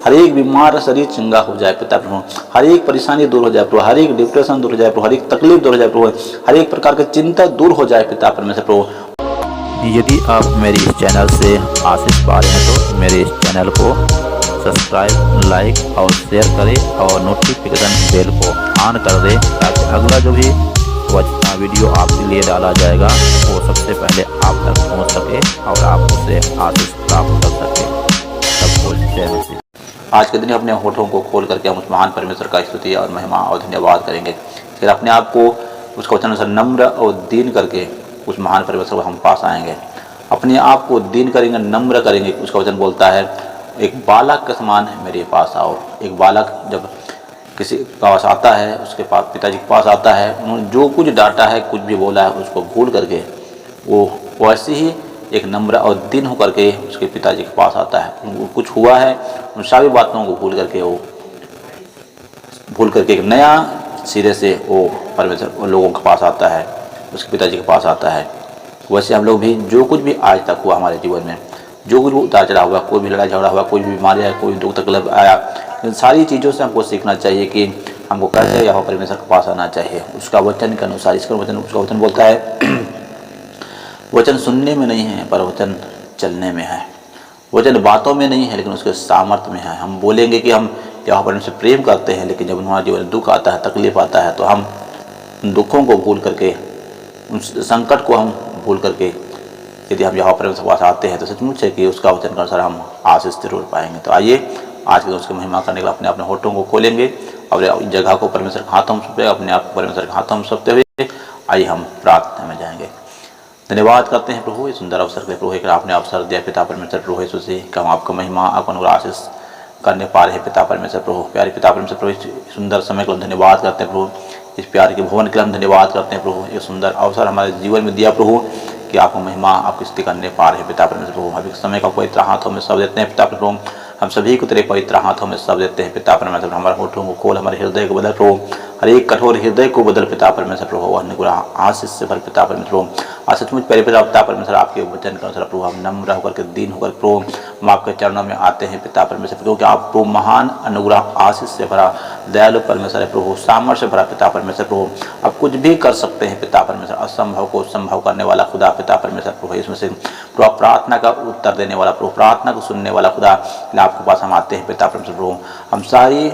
हर एक बीमार शरीर चंगा हो जाए पिता प्रभु, हर एक परेशानी दूर हो जाए प्रभु, हर एक डिप्रेशन दूर हो जाए प्रभु, हर एक तकलीफ दूर हो जाए प्रभु, हर एक प्रकार की चिंता दूर हो जाए पिता परमेश्वर प्रभु। यदि आप मेरे इस चैनल से आशीष पा रहे हैं तो मेरे इस चैनल को सब्सक्राइब, लाइक और शेयर करें और नोटिफिकेशन बेल को ऑन कर दें ताकि अगला जो भी वीडियो आपके लिए डाला जाएगा वो सबसे पहले आप तक पहुंच सके और आप उससे आशीष प्राप्त कर सके। सबको जय मसीह। आज के दिन अपने होठों को खोल करके हम उस महान परमेश्वर का स्तुति और महिमा और धन्यवाद करेंगे। फिर अपने आप को उसका वचन अनुसार नम्र और दीन करके उस महान परमेश्वर को हम पास आएंगे। अपने आप को दीन करेंगे, नम्र करेंगे। उसका वचन बोलता है एक बालक के समान मेरे पास आओ। एक बालक जब किसी के पास आता है, उसके पास पिताजी के पास आता है, उन्होंने जो कुछ डांटा है, कुछ भी बोला है, उसको भूल करके वो वैसे ही एक नम्र और दीन होकर के उसके पिताजी के पास आता है। उनको कुछ हुआ है, उन सारी बातों को भूल करके एक नया सिरे से वो परमेश्वर लोगों के पास आता है, उसके पिताजी के पास आता है। वैसे हम लोग भी जो कुछ भी आज तक हुआ हमारे जीवन में, जो कुछ भी उतार चढ़ा हुआ, कोई भी लड़ाई झगड़ा हुआ, कोई भी बीमारी आया, कोई दुख तकलीफ आया, इन सारी चीज़ों से हमको सीखना चाहिए कि हमको कैसे यहाँ परमेश्वर के पास आना चाहिए उसका वचन के अनुसार। उसका वचन बोलता है वचन सुनने में नहीं है पर वचन चलने में है। वचन बातों में नहीं है लेकिन उसके सामर्थ्य में है। हम बोलेंगे कि हम यहाँ परमेश्वर प्रेम करते हैं, लेकिन जब हमारे जीवन में दुख आता है, तकलीफ आता है, तो हम उन दुखों को भूल करके, उन संकट को हम भूल करके यदि हम यहाँ परमेश्वर के पास आते हैं तो सचमुच है कि उसका वचन के अनुसार हम आशीष जरूर पाएंगे। तो आइए आज के दिन उसकी महिमा करने के लिए अपने अपने होठों को खोलेंगे और जगह को परमेश्वर के हाथों में सौंपे, अपने आप को परमेश्वर के हाथों में सौंपते हुए आइए हम प्रार्थना में जाएंगे। धन्यवाद करते हैं प्रभु इस सुंदर अवसर के प्रभु, आपने अवसर दिया पिता परमेश्वर प्रभु यीशु से कि हम आपका महिमा, आपका अनुग्रह आशीष करने पा रहे हैं पिता परमेश्वर प्रभु। प्यारे पिता परमेश्वर प्रभु इस सुंदर समय को धन्यवाद करते हैं प्रभु। इस प्यार के भवन के लिए हम धन्यवाद करते हैं प्रभु। ये सुंदर अवसर हमारे जीवन में दिया प्रभु कि आपको महिमा, आपकी स्तुति करने पा रहे हैं पिता परमेश्वर प्रभु। हम इस समय का पवित्र हाथों में सब देते हैं पिता प्रभु। हम सभी को तेरे पवित्र हाथों में सब देते हैं पिता परमेश्वर। हमारे होठों को खोल, हमारे हृदय को बदल प्रभु, हर एक कठोर हृदय को बदल पिता परमेश्वर प्रभु। अनुग्रह आशीष से भर पिता परमेश्वर प्रभु। आज सचमुच प्यारे पिता परमेश्वर आपके वचन के अनुसार प्रभु हम नम्र होकर के दीन होकर प्रभु हम आपके चरणों में आते हैं पिता परमेश्वर प्रभु। कि आप प्रभु महान अनुग्रह आशीष से भरा दयालु परमेश्वर है प्रभु, सामर्थ्य से भरा पिता परमेश्वर प्रभु। आप कुछ भी कर सकते हैं पिता परमेश्वर, असंभव को संभव करने वाला खुदा पिता परमेश्वर प्रभु। इसमें से प्रभु प्रार्थना का उत्तर देने वाला प्रभु, प्रार्थना को सुनने वाला खुदा, आपके पास हम आते हैं पिता परमेश्वर प्रभु। हम सारी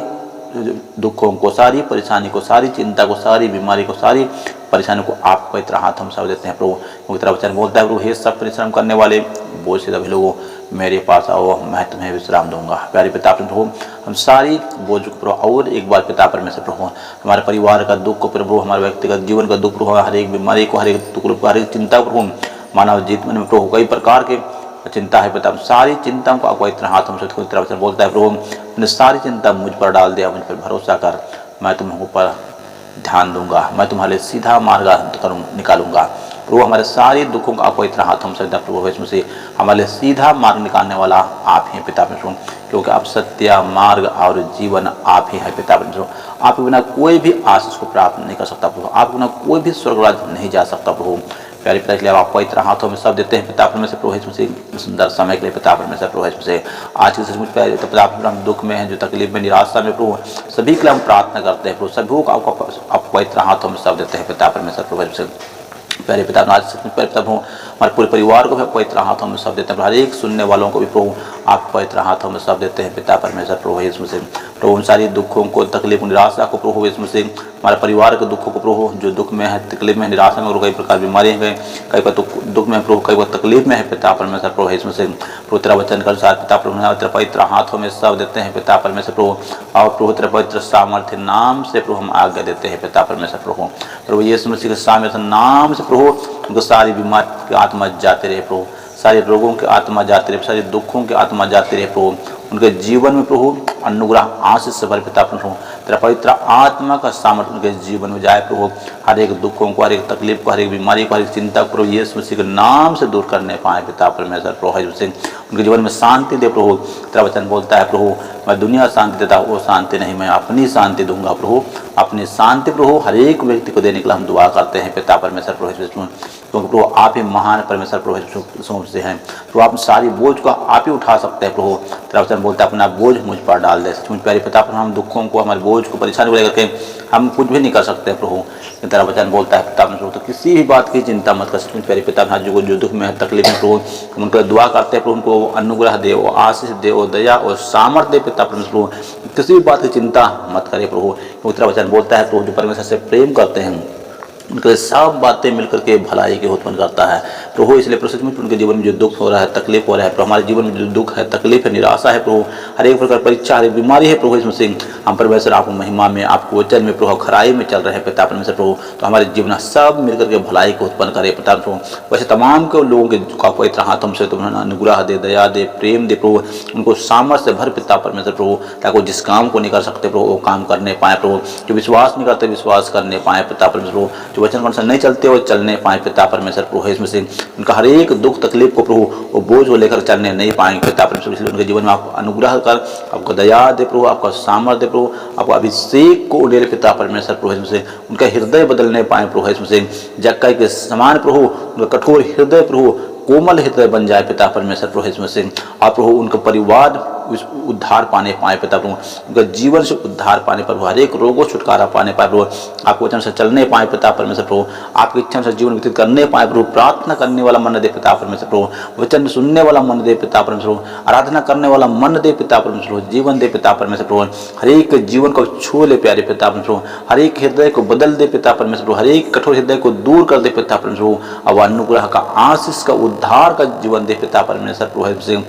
दुखों को, सारी परेशानी को, सारी चिंता को, सारी बीमारी को, सारी परेशानी को आप पवित्र हाथ हम सब देते हैं प्रभु। क्योंकि तेरा वचन बोलता है प्रभु, हे सब परिश्रम करने वाले बोझ से सभी लोगों मेरे पास आओ, मैं तुम्हें विश्राम दूंगा। प्यारे पिता प्रभु हम सारी बोझ को प्रभु और एक बार पिता परमेश्वर प्रभु, हमारे परिवार का दुख को प्रभु, हमारे व्यक्तिगत जीवन का दुख प्रभु, हर एक बीमारी को, हर एक दुख को, हर एक चिंता को प्रभु, मानव जीवन में प्रभु कई प्रकार के चिंता है पिता, सारी चिंताओं को आपको इतना हाथों से तेरा वचन बोलता है प्रभु, मैंने सारी चिंता मुझ पर डाल दिया, मुझ पर भरोसा कर, मैं तुम ऊपर ध्यान दूंगा, मैं तुम्हारे सीधा मार्ग निकालूंगा प्रभु। हमारे सारे दुखों को आपको इतना हाथों से प्रभु, इसमें से हमारे सीधा मार्ग निकालने वाला आप हैं पिता परमेश्वर। क्योंकि आप सत्य, मार्ग और जीवन आप ही है पिता परमेश्वर। आपके बिना कोई भी आशीष को प्राप्त नहीं कर सकता प्रभु, आपके बिना कोई भी स्वर्गराज नहीं जा सकता प्रभु। प्यारे पिता के लिए आपको इतना हाथों में सब देते हैं पिता परमेश्वर प्रभु। इसमें से सुंदर समय के लिए पिता परमेश्वर प्रभु, इसमें से आज के सचमुच प्यारे पिता हम दुख में हैं, जो तकलीफ में, निराशा में प्रभु, सभी के लिए हम प्रार्थना करते हैं प्रभु। सभी को आपको इतना हाथों में सब देते हैं पिता परमेश्वर प्रभु। प्यारे पिता आज सचमुच प्यारे पिता प्रभु, हमारे पूरे परिवार को भी आपको इतना हाथों में सब देते हैं, हर एक सुनने वालों को भी प्रभु आपको इतना हाथों में सब देते हैं पिता परमेश्वर प्रभु। इसमें से प्रभु उन सारी दुखों को, तकलीफ, निराशा को प्रभु, इसमें से हमारे परिवार के दुखों को प्रभु, जो दुख में है, तकलीफ में, निराशा में और कई प्रकार बीमारी है, कई बार दुख में प्रभु, कई बार तकलीफ में है पिता परमेश्वर प्रभु। इसमें से प्रभु तेरा वचन के अनुसार पिता प्रभु तेरा पवित्र हाथों में सब देते हैं पिता परमेश्वर प्रभु। और प्रभु तेरा पवित्र सामर्थ्य नाम से प्रभु हम आज्ञा देते हैं पिता परमेश्वर प्रभु। प्रभु यीशु मसीह के सामर्थ्य नाम से प्रभु उनको सारी बीमारी की आत्मा जाते रहे प्रभु, सारे रोगों की आत्मा जाते रहे, सारे दुखों की आत्मा जाते रहे प्रभु, उनके जीवन में प्रभु अनुग्रह आशीष से भर पिता प्रभु तेरा पवित्र आत्मा का सामर्थ्य उनके जीवन में जाए प्रभु। हर एक दुखों को, हर एक तकलीफ को, हर एक बीमारी को, हर एक चिंता को प्रभु यीशु मसीह के नाम से दूर करने पाए पिता परमेश्वर प्रभु यीशु मसीह उनके जीवन में शांति दे प्रभु। तेरा वचन बोलता है प्रभु मैं दुनिया शांति देता हूँ, वो शांति नहीं, मैं अपनी शांति दूंगा प्रभु। अपनी शांति प्रभु हर एक व्यक्ति को देने के लिए हम दुआ करते हैं पिता परमेश्वर प्रभु यीशु मसीह, क्योंकि प्रभु आप ही महान परमेश्वर प्रभु यीशु से हैं। तो आप सारी बोझ को आप ही उठा सकते हैं प्रभु। तेरा वचन बोलता है अपना बोझ मुझ पर डाल दे। मुझ प्यारे पिता प्रभु हम दुखों को, हमारे बोझ को, परेशानी को लेकर के हम कुछ भी नहीं कर सकते प्रभु। तेरा वचन बोलता है पिता प्रभु तो किसी भी बात की चिंता मत कर सकते। प्यारे पिता जो दुख में है, तकलीफ में प्रभु हम उनको दुआ करते हैं प्रभु, उनको अनुग्रह दे, वो आशीष दे, वो दया और सामर्थ्य दे पिता प्रभु। किसी भी बात की चिंता मत करे प्रभु, क्योंकि तेरा वचन बोलता है प्रभु जो परमेश्वर से प्रेम करते हैं उनके सब बातें मिलकर के भलाई के उत्पन्न करता है प्रभु। इसलिए प्रभु सचमुच उनके जीवन में जो दुख हो रहा है, तकलीफ हो रहा है प्रभु, हमारे जीवन में जो दुख है, तकलीफ है, निराशा है प्रभु, हर एक प्रकार परीक्षा, हर एक बीमारी है प्रभु यीशु मसीह, हम परमेश्वर आपको महिमा में, आपको वचन में प्रभु खराई में चल रहे हैं पिता परमेश्वर प्रभु। तो हमारे जीवन सब मिलकर के भलाई को उत्पन्न करे पिता प्रभु। वैसे तमाम के लोगों के पवित्र हाथों से तुम्हें अनुग्रह दे, दया दे, प्रेम दे प्रभु, उनको सामर्थ्य से भर पिता परमेश्वर प्रभु, ताकि जिस काम को नहीं कर सकते प्रभु वो काम करने पाए प्रभु, जो विश्वास नहीं करते विश्वास करने पाए पिता परमेश्वर, जो वचन के अनुसार नहीं चलते वो चलने पाए पिता परमेश्वर प्रभु यीशु मसीह। उनका हर एक दुख तकलीफ को प्रभु वो बोझ को लेकर चलने नहीं पाएंगे पिता परमेश्वर। इसलिए उनके जीवन में आप अनुग्रह कर, आपको दया दे प्रभु, आपका सामर्थ्य दे प्रभु, आपको अभिषेक को उड़े पिता परमेश्वर प्रभु यीशु मसीह। उनका हृदय बदलने पाए प्रभु यीशु मसीह, जक्कई के समान प्रभु उनका कठोर हृदय प्रभु कोमल हृदय बन जाए पिता परमेश्वर प्रभु यीशु मसीह। और प्रभु उनका परिवार उद्धार पाने पाए पिता प्रभु, उनका जीवन से उद्धार पाने पर हर एक रोगों छुटकारा पाने पाए प्रभु, आपको वचन से चलने पाए पिता परमेश्वर प्रभु, आपकी इच्छा से जीवन व्यतीत करने पाए प्रभु। प्रार्थना करने वाला मन दे पिता परमेश्वर प्रभु, वचन सुनने वाला मन दे पिता परमेश्वर, आराधना करने वाला मन दे पिता परमेश्वर, जीवन दे पिता परमेश्वर प्रभु। हर एक जीवन को छू ले प्यारे पिता परमेश्वर, हर एक हृदय को बदल दे पिता परमेश्वर, हर एक कठोर हृदय को दूर कर दे पिता परमेश्वर। अब अनुग्रह का, आशीष का, उद्धार का जीवन दे पिता परमेश्वर प्रभु।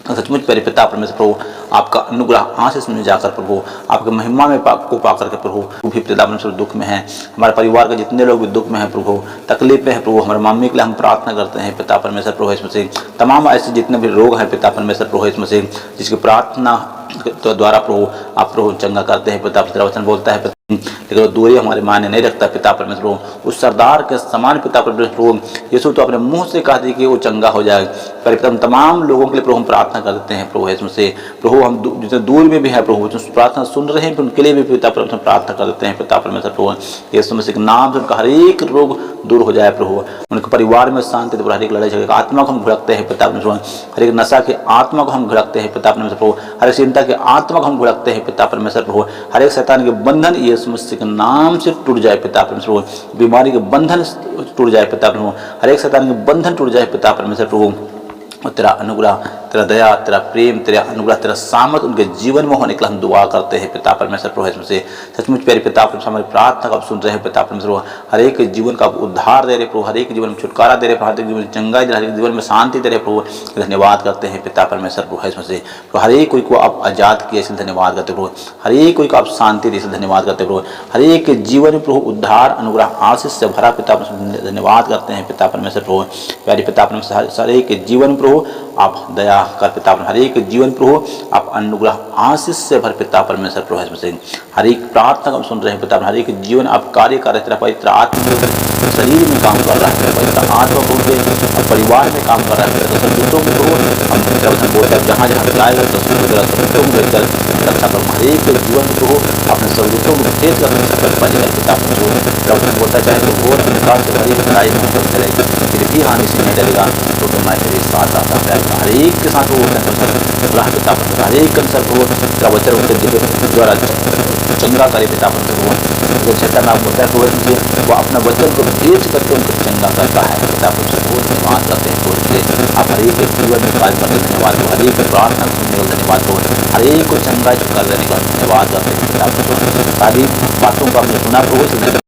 सचमुच प्यारे पिता परमेश्वर प्रभु आपका अनुग्रह आशीष में जाकर प्रभु आपके महिमा में को पाकर के प्रभु भी पिता परमेश्वर दुख में है, हमारे परिवार के जितने लोग भी दुख में है प्रभु, तकलीफ में है प्रभु, हमारे मम्मी के लिए हम प्रार्थना करते हैं पिता परमेश्वर प्रभु यीशु मसीह। तमाम ऐसे जितने भी रोग हैं पिता परमेश्वर प्रभु यीशु मसीह, जिसकी प्रार्थना तो द्वारा प्रभु आप प्रभु चंगा करते हैं पिता। तेरा वचन बोलता है लेकिन वो दूरी हमारे मायने नहीं रखता पिता परमेश्वर। उस सरदार के समान पिता परमेश्वर यीशु तो अपने मुंह से कह दी कि वो चंगा हो जाए। पर तमाम लोगों के लिए प्रभु हम प्रार्थना करते हैं प्रभु यीशु से। प्रभु हम जितने दूर में भी है प्रभु प्रार्थना सुन रहे हैं, उनके लिए भी पिता परमेश्वर प्रार्थना करते हैं पिता परमेश्वर प्रभु यीशु मसीह के नाम से उनका हर एक रोग दूर हो जाए प्रभु, उनके परिवार में शांति दे, हर एक लड़ाई झगड़े आत्मा को हम भड़कते हैं पिता परमेश्वर, हर एक नशा के आत्मा को हम भड़कते हैं पिता परमेश्वर प्रभु, हर एक चिंता के आत्मा को हम भड़कते हैं पिता परमेश्वर प्रभु, हर एक शैतान के बंधन यीशु मसीह के नाम से टूट जाए पिता परमेश्वर, बीमारी के बंधन टूट जाए पिता परमेश्वर, हर एक शैतान के बंधन टूट जाए पिता परमेश्वर प्रभु। और तेरा अनुग्रह, तेरा दया, तेरा प्रेम, तेरा अनुग्रह, तेरा सामर्थ उनके जीवन में होने के लिए हम दुआ करते हैं पिता परमेश्वर प्रभु यीशु से। सचमुच प्यारे पिता परमेश्वर हमारी प्रार्थना को आप सुन रहे हैं पिता परमेश्वर, हर एक जीवन का उद्धार दे रहे प्रभु, हर एक जीवन में छुटकारा दे रहे, हर एक जीवन में चंगाई दे रहे, हर एक जीवन में शांति दे रहे प्रभु। धन्यवाद करते हैं पिता परमेश्वर प्रभु यीशु से। तो हर एक कोई को आप आजाद किए इसलिए धन्यवाद करते प्रभु, हर एक कोई को आप शांति दी धन्यवाद करते प्रभु, हर एक जीवन में प्रभु उद्धार, अनुग्रह, आशीष से भरा पिता परमेश्वर धन्यवाद करते हैं पिता परमेश्वर प्रभु। प्यारे पिता परमेश्वर हर एक जीवन प्रभु आप दया कर पिता, हर एक जीवन प्रभु आप अनुग्रह आशीष से भर पिता परमेश्वर प्रभु यीशु मसीह। हर एक प्रार्थना हम सुन रहे हैं पिता, हर एक जीवन आप कार्य कर रहे, तेरा पवित्र आत्मा शरीर में काम कर रहा है, पवित्र आत्मा को परिवार में काम कर रहा है, तो संतों को हम बोलते हैं जहाँ जहाँ जाएगा तो संतों को भेजकर रक्षा करो, हर एक जीवन प्रभु अपने संतों को भेज कर रक्षा कर पाएगा पिता परमेश्वर। बोलता चाहे तो वो निकाल से भरी लड़ाई में चलेगी फिर भी हानि से नहीं डरेगा, तो मैं तेरे साथ आता है। हर एक के साथ वो राह पिता परमेश्वर, हर एक कंसर को तेरा वचन उनके द्वारा चंगा करे पिता परमेश्वर। छठा नाम होता है वो अपना वचन को भेज करके उनको चंगा करता है पिता परमेश्वर। बहुत धन्यवाद करते हैं इसलिए आप हर एक जीवन में कार्य करते धन्यवाद, हर एक प्रार्थना सुनने का धन्यवाद, हर एक को चंगा कर देने का धन्यवाद करते हैं पिता परमेश्वर। सारी बातों को आपने सुना प्रभु